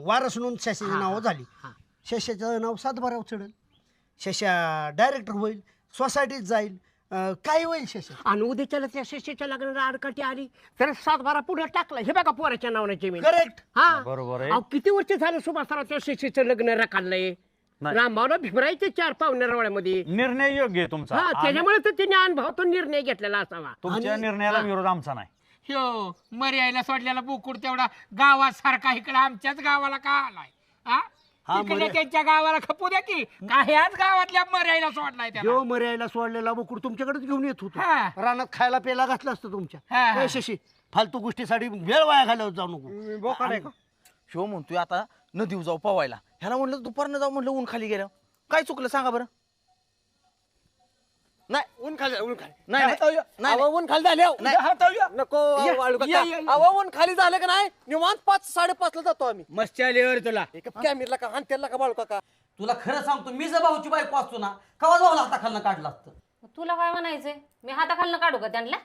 वारस नोंद शशाची नाव झाली. शशाचं नाव सातबाराव चढल. शशा डायरेक्टर होईल, सोसायटीत जाईल. काय होईल शशा? आणि उद्याच्याला त्या शिष्याच्या लग्नाला अडकाठी आली तर 7-12 पुढे टाकला. हे बघा पोराच्या नावाने जमीन. करेक्ट. हा बरोबर आहे. अहो किती वर्ष झालं सुभासरावच्या शिष्याचं लग्न रखाललंय. रामभावला भिमरायचे 4 रवळ्यामध्ये. निर्णय योग्य आहे तुमचा. हा त्याच्यामुळे तर तिने अनुभवातून निर्णय घेतलेला असावा. तुमच्या निर्णयाला विरोध आमचा नाही. ह्यो मर्यायला सोडलेला बुकुड तेवढा गावासारखा इकडे आमच्याच गावाला का आलाय? इकडे त्यांच्या गावाला खपू द्या की का ह्याच गावातल्या मर्यायला सोडलाय त्याला? जो मर्यायला सोडलेला बुकुड तुमच्याकडेच घेऊन येत होतो. हा. रानात खायला प्यायला घातलं असतं तुमच्या. हा. ए शशी, फालतू गोष्टीसाठी वेळ वाया घालवत जाऊ नको. बोकाड आहे का? शिव म्हणतोय आता नदीवर जाऊ पवायला. ह्याला म्हणलं दुपारनं जाऊ, म्हणलं ऊन खाली गेलं. काय चुकलं सांगा बरं? नाही ऊन खाली ऊन खाली नाही नाही ऊन खाली झाले नको वाळू अहो ऊन खाली झालं का नाही निवांत 5-5:30 ला जातो आम्ही. मस्त आलीवर तुला कॅमेरला का हानतेला का बाळू काका? तुला खरं सांगतो, मी जर भाऊची बायको असतो ना, कवा भाऊला हाताखालनं काढलं असतं. तुला काय म्हणायचंय? मी हाताखालनं काढू का त्यांना?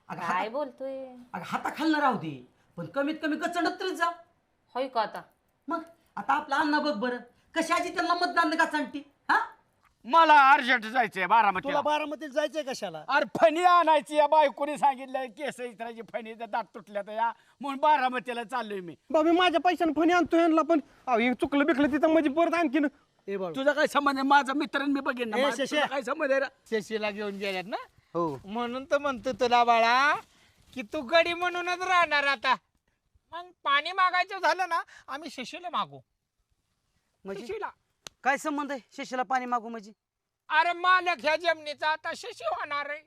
काय बोलतोय? अगं हाताखालनं राहू दे, पण कमीत कमी गचंडत तरी जा. होय का आता? मग आता आपला अण्णा बघ बरं, कशाची त्यांना मतदान का सांगते. हा मला अर्जंट जायचंय बारामतीला. तुला बारामतीत जायचंय कशाला? अरे फणी आणायची या बायकोनी सांगितलं केस इतराची फणी दात तुटल्या तर या म्हणून बारामतीला चाललोय मी. बाबा माझ्या पैशाने फणी आणतो यांना पण चुकलं बिकलं तिथं म्हणजे परत आणखीन. ए बाळू, तुझा काय संबंध आहे? माझा मित्र मी बघेन ना. ए, माझा शशी. तुझा काय संबंध आहे रे? शशीला घेऊन गेल्यात ना, हो म्हणून तर म्हणतो तुला बाळा की तू गडी म्हणूनच राहणार आता. मग पाणी मागायचं झालं ना, आम्ही शशीला मागू. म्हणजे शशीला. काय संबंध आहे शशीला पाणी मागू म्हणजे? अरे मालक ह्या जमिनीचा आता शशी होणार आहे.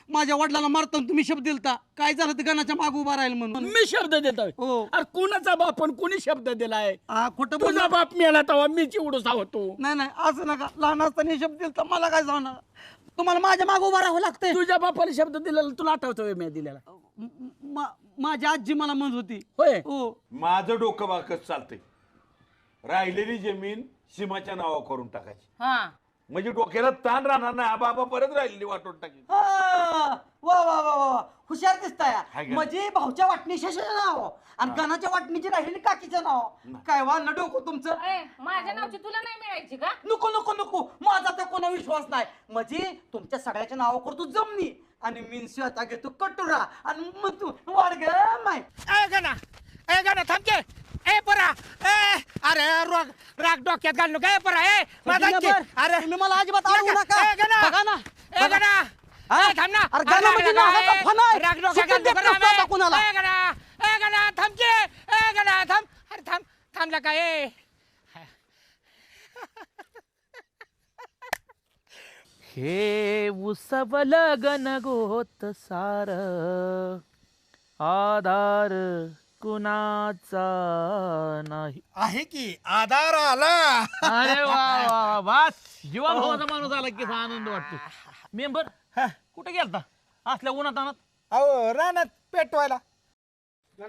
माझ्या वडिलांना मारताना तुम्ही शब्द दिलता, काय झालं ते गणाच्या माग उभा राहील म्हणून. मी शब्द देतोय. हो. अरे कुणाचा बाप पण कुणी शब्द दिलाय? खोटं तुझा बाप मेला तेव्हा मी चिवडूसा होतो. नाही नाही असं नका, लहान असताना शब्द दिलता, मला काय जाणार. तुम्हाला माझ्या माग उभा राहावं लागतंय. तुझ्या बापाने शब्द दिलेला तुला आठवतोय मी दिलेला? माझी आजी मला म्हणत होती. होय. हो माझं डोकं बाकच चालतंय. राहिलेली जमीन सीमाच्या नावा करून टाकायची, हा म्हणजे डोक्याला ताण राहणार नाही. हा बाबा परत राहिलेली वाटून टाकेल. वा वा वा वा, हुशार दिसताय. हाय का? म्हणजे भाऊच्या वाटणी शशाचं नाव आणि गणाच्या वाटणीची राहिलेली काकीचं नाव. काय वाढलं डोकं तुमचं? ए, माझ्या नावची तुला नाही मिळायची का? नको नको नको, माझा तर कोणा विश्वास नाही. म्हणजे तुमच्या सगळ्याच्या नाव करतो जमनी आणि मी स्वतः घेतो कटोरा आणि मग तू वाढ ग माय. ए गणा थांबके. ए परा, ए अरे राग डोक्यात घालू काय परा? ए माझा अरे तुम्ही मला अजिबात अडवू नका. ए गणा, बघा ना, ए गणा, ए थांब ना. अरे गणा म्हणजे नावाचा फणा आहे. राग डोक्यात सुट्टीत देत नसतो आता कुणाला. ए गणा थांबके. ए गणा थांब. अरे थांबला काय? हे उसवल गणगोत सार आधार कुणाचा नाही. आहे की आधार आला. अरे वा वा वा, जीवा भावाचा माणूस आला की आनंद वाटतो. मेंबर कुठे गेलता असल्या उन्हात आणत? अहो रानात पेटवायला.